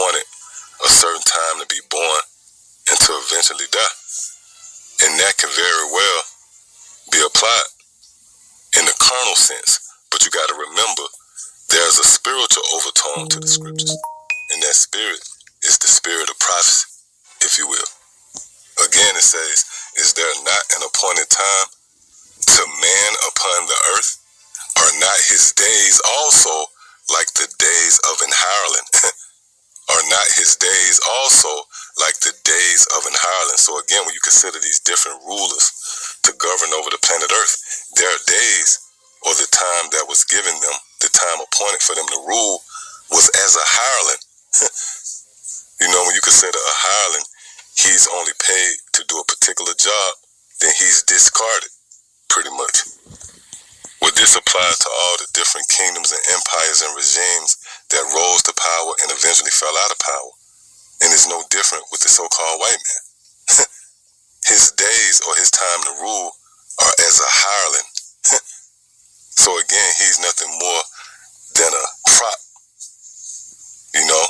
appointed a certain time to be born and to eventually die. And that can very well be applied in the carnal sense. But you got to remember, there's a spiritual overtone to the scriptures. And that spirit is the spirit of prophecy, if you will. Again, it says, is there not an appointed time to man upon the earth? Are not his days also like the days of an hireling? Are not his days also like the days of an hireling? So again, when you consider these different rulers to govern over the planet earth, their days, or the time that was given them, the time appointed for them to rule, was as a hireling. You know, when you consider a hireling, he's only paid to do a particular job, then he's discarded, pretty much. Would this apply to all the different kingdoms and empires and regimes that rose to power and eventually fell out of power? And it's no different with the so-called white man. His days or his time to rule are as a hireling. So again, he's nothing more than a prop. You know,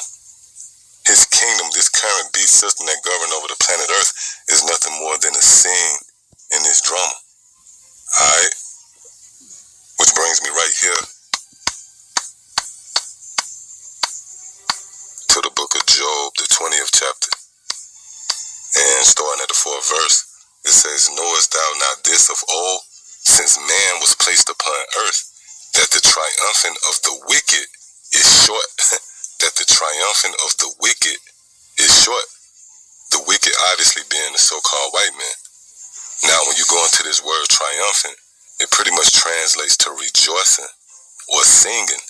his kingdom, this current beast system that govern over the planet Earth, is nothing more than a scene in this drama. Alright? Which brings me right here to the book of Job, the 20th chapter. And starting at the 4th verse, it says, knowest thou not this of old, since man was placed upon earth, that the triumphant of the wicked is short? That the triumphant of the wicked is short. The wicked obviously being the so-called white man. Now, when you go into this word triumphant, it pretty much translates to rejoicing or singing.